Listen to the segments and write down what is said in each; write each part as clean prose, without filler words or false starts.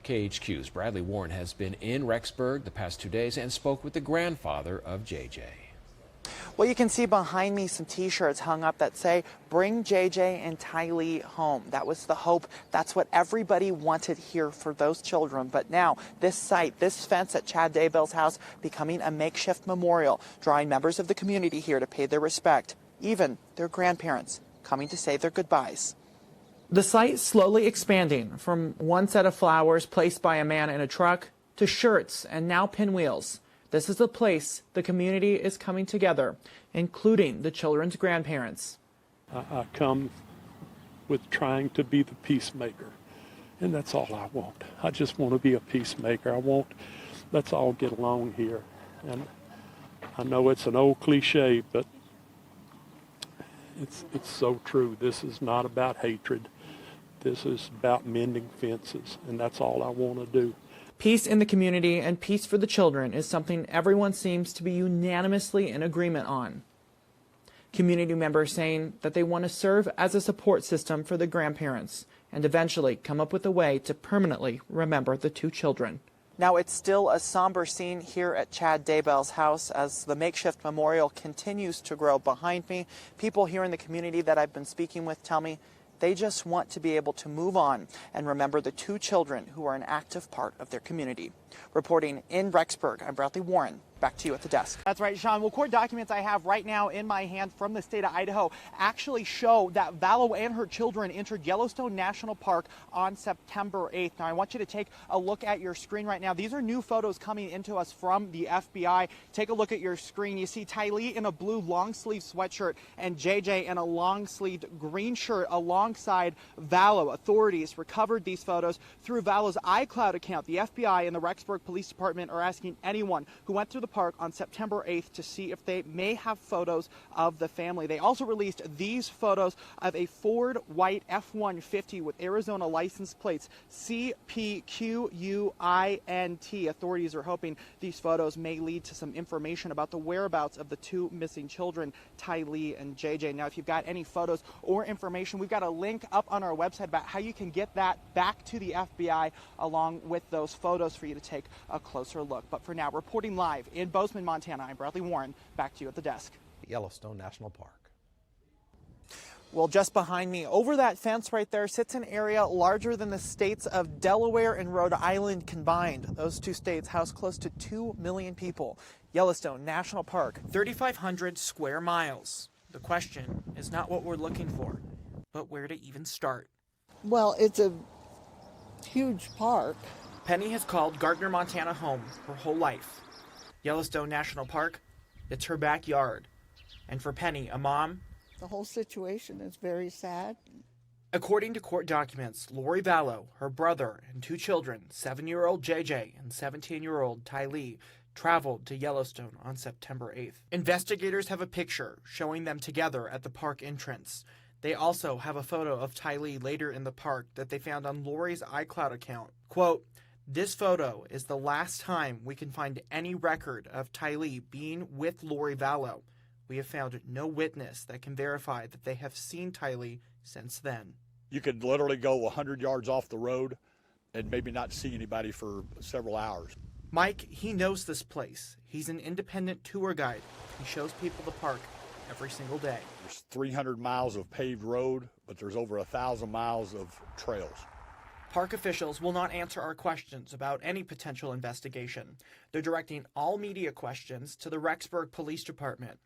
KHQ's Bradley Warren has been in Rexburg the past 2 days and spoke with the grandfather of JJ. Well, you can see behind me some t-shirts hung up that say, "Bring JJ and Tylee home." That was the hope. That's what everybody wanted here for those children. But now this site, this fence at Chad Daybell's house, becoming a makeshift memorial, drawing members of the community here to pay their respect, even their grandparents coming to say their goodbyes. The site slowly expanding from one set of flowers placed by a man in a truck to shirts and now pinwheels. This is the place the community is coming together, including the children's grandparents. I come with trying to be the peacemaker, and that's all I want. I just want to be a peacemaker. Let's all get along here. And I know it's an old cliche, but it's so true. This is not about hatred. This is about mending fences, and that's all I want to do. Peace in the community and peace for the children is something everyone seems to be unanimously in agreement on. Community members saying that they want to serve as a support system for the grandparents and eventually come up with a way to permanently remember the two children. Now, it's still a somber scene here at Chad Daybell's house as the makeshift memorial continues to grow behind me. People here in the community that I've been speaking with tell me they just want to be able to move on and remember the two children who are an active part of their community. Reporting in Rexburg, I'm Bradley Warren. Back to you at the desk. That's right, Sean. Well, court documents I have right now in my hand from the state of Idaho actually show that Vallow and her children entered Yellowstone National Park on September 8th. Now, I want you to take a look at your screen right now. These are new photos coming into us from the FBI. Take a look at your screen. You see Tylee in a blue long-sleeve sweatshirt and JJ in a long-sleeved green shirt alongside Vallow. Authorities recovered these photos through Vallow's iCloud account. The FBI and the Rexburg Police Department are asking anyone who went through the park on September 8th to see if they may have photos of the family. They also released these photos of a Ford white F-150 with Arizona license plates CPQUINT. Authorities are hoping these photos may lead to some information about the whereabouts of the two missing children, Tylee and JJ. Now, if you've got any photos or information, we've got a link up on our website about how you can get that back to the FBI along with those photos for you to take a closer look. But for now, reporting live in Bozeman, Montana, I'm Bradley Warren. Back to you at the desk. Yellowstone National Park. Well, just behind me, over that fence right there, sits an area larger than the states of Delaware and Rhode Island combined. Those two states house close to 2 million people. Yellowstone National Park, 3,500 square miles. The question is not what we're looking for, but where to even start. Well, it's a huge park. Penny has called Gardner, Montana home her whole life. Yellowstone National Park, it's her backyard. And for Penny, a mom, The whole situation is very sad. according to court documents, Lori Vallow, her brother, and two children, 7-year-old JJ and 17-year-old Tylee, traveled to Yellowstone on September 8th. Investigators have a picture showing them together at the park entrance. They also have a photo of Tylee later in the park that they found on Lori's iCloud account. Quote, "This photo is the last time we can find any record of Tylee being with Lori Vallow. We have found no witness that can verify that they have seen Tylee since then." You could literally go 100 yards off the road and maybe not see anybody for several hours. Mike, he knows this place. He's an independent tour guide. He shows people the park every single day. There's 300 miles of paved road, but there's over 1,000 miles of trails. Park officials will not answer our questions about any potential investigation. They're directing all media questions to the Rexburg Police Department,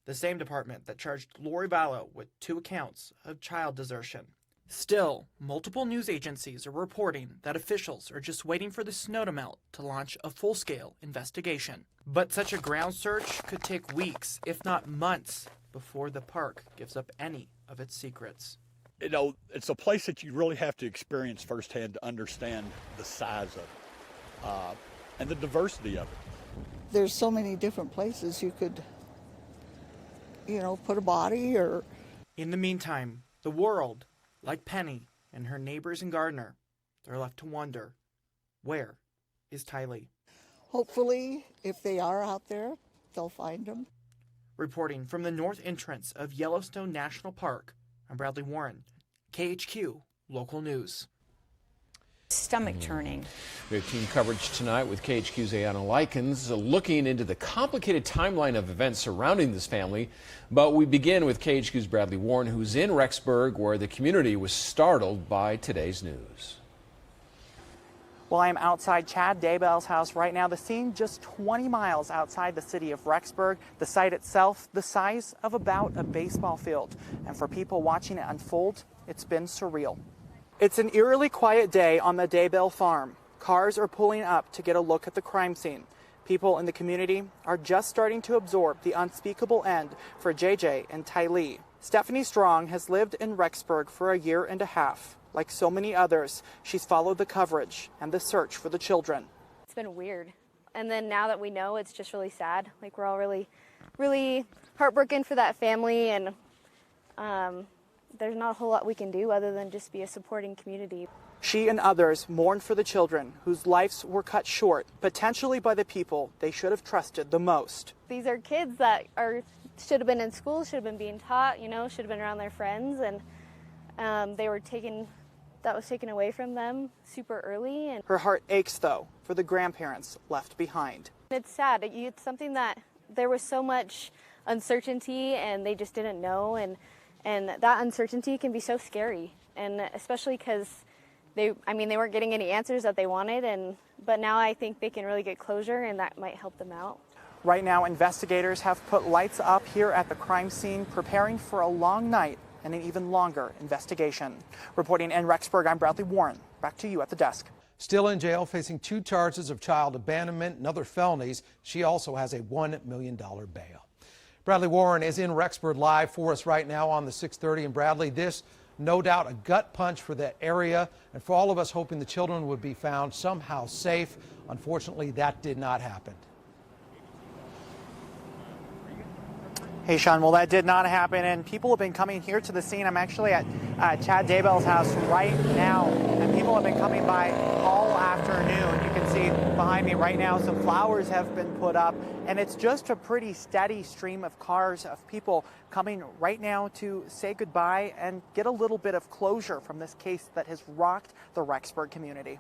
the same department that charged Lori Vallow with 2 counts of child desertion. Still, multiple news agencies are reporting that officials are just waiting for the snow to melt to launch a full-scale investigation. But such a ground search could take weeks, if not months, before the park gives up any of its secrets. You know, it's a place that you really have to experience firsthand to understand the size of it and the diversity of it. There's so many different places you could, put a body or... In the meantime, the world, like Penny and her neighbors in Gardner, they're left to wonder, where is Tylee? Hopefully, if they are out there, they'll find them. Reporting from the north entrance of Yellowstone National Park, I'm Bradley Warren, KHQ Local News. Stomach churning. We have team coverage tonight with KHQ's Ayana Likens looking into the complicated timeline of events surrounding this family. But we begin with KHQ's Bradley Warren, who's in Rexburg, where the community was startled by today's news. Well, I'm outside Chad Daybell's house right now. The scene just 20 miles outside the city of Rexburg. The site itself, the size of about a baseball field. And for people watching it unfold, it's been surreal. It's an eerily quiet day on the Daybell farm. Cars are pulling up to get a look at the crime scene. People in the community are just starting to absorb the unspeakable end for JJ and Tylee. Stephanie Strong has lived in Rexburg for a year and a half. Like so many others, she's followed the coverage and the search for the children. It's been weird. And then now that we know, it's just really sad. Like, we're all really heartbroken for that family, and there's not a whole lot we can do other than just be a supporting community. She and others mourn for the children whose lives were cut short, potentially by the people they should have trusted the most. These are kids that should have been in school, should have been being taught, should have been around their friends, and that was taken away from them super early. And her heart aches, though, for the grandparents left behind. It's sad. It's something that there was so much uncertainty, and they just didn't know, and that uncertainty can be so scary, and especially because they weren't getting any answers that they wanted, but now I think they can really get closure, and that might help them out. Right now, investigators have put lights up here at the crime scene, preparing for a long night and an even longer investigation. Reporting in Rexburg, I'm Bradley Warren. Back to you at the desk. Still in jail, facing 2 charges of child abandonment and other felonies. She also has a $1 million bail. Bradley Warren is in Rexburg live for us right now on the 6:30. And Bradley, this no doubt a gut punch for that area and for all of us hoping the children would be found somehow safe. Unfortunately, that did not happen. Hey, Sean, well, that did not happen, and people have been coming here to the scene. I'm actually at Chad Daybell's house right now, and people have been coming by all afternoon. You can see behind me right now some flowers have been put up, and it's just a pretty steady stream of cars, of people coming right now to say goodbye and get a little bit of closure from this case that has rocked the Rexburg community.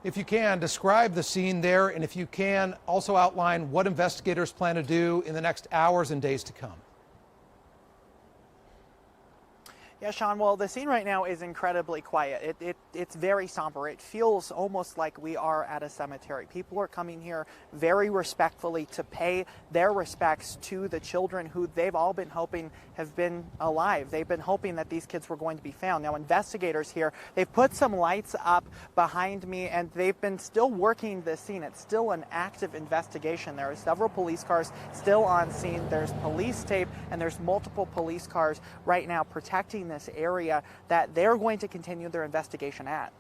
If you can, describe the scene there, and if you can, also outline what investigators plan to do in the next hours and days to come. Yeah, Sean, well, the scene right now is incredibly quiet. It's very somber. It feels almost like we are at a cemetery. People are coming here very respectfully to pay their respects to the children who they've all been hoping have been alive. They've been hoping that these kids were going to be found. Now, investigators here, they've put some lights up behind me, and they've been still working the scene. It's still an active investigation. There are several police cars still on scene. There's police tape, and there's multiple police cars right now protecting this area that they're going to continue their investigation at.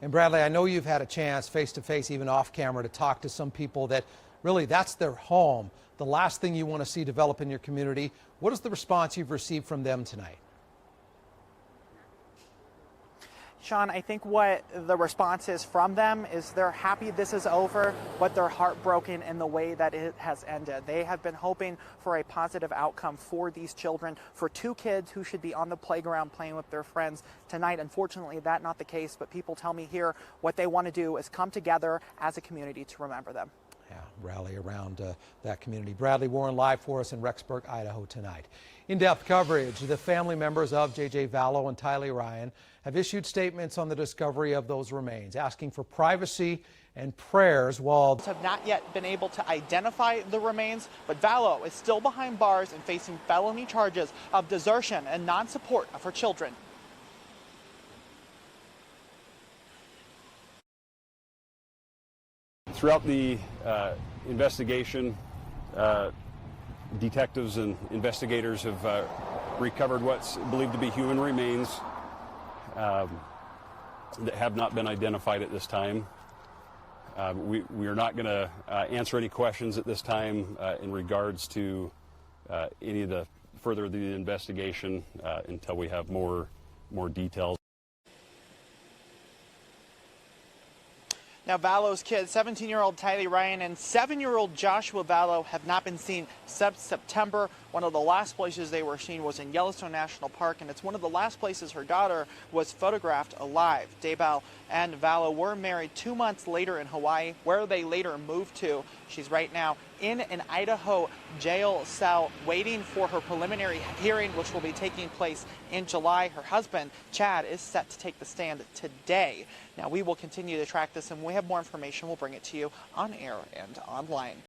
And Bradley, I know you've had a chance face-to-face, even off camera, to talk to some people that really that's their home. The last thing you want to see develop in your community. What is the response you've received from them tonight? Sean, I think what the response is from them is they're happy this is over, but they're heartbroken in the way that it has ended. They have been hoping for a positive outcome for these children, for 2 kids who should be on the playground playing with their friends tonight. Unfortunately, that's not the case, but people tell me here what they want to do is come together as a community to remember them. Yeah, rally around that community. Bradley Warren live for us in Rexburg, Idaho tonight. In-depth coverage. The family members of J.J. Vallow and Tylee Ryan have issued statements on the discovery of those remains, asking for privacy and prayers while have not yet been able to identify the remains, but Vallow is still behind bars and facing felony charges of desertion and non-support of her children. Throughout the investigation, detectives and investigators have recovered what's believed to be human remains that have not been identified at this time. We are not going to answer any questions at this time in regards to any of the further of the investigation until we have more details. Now, Vallow's kids, 17-year-old Tylee Ryan and 7-year-old Joshua Vallow, have not been seen since September. One of the last places they were seen was in Yellowstone National Park, and it's one of the last places her daughter was photographed alive. Daybell and Vallow were married 2 months later in Hawaii, where they later moved to. She's right now in an Idaho jail cell waiting for her preliminary hearing, which will be taking place in July. Her husband, Chad, is set to take the stand today. Now, we will continue to track this, and when we have more information, we'll bring it to you on air and online.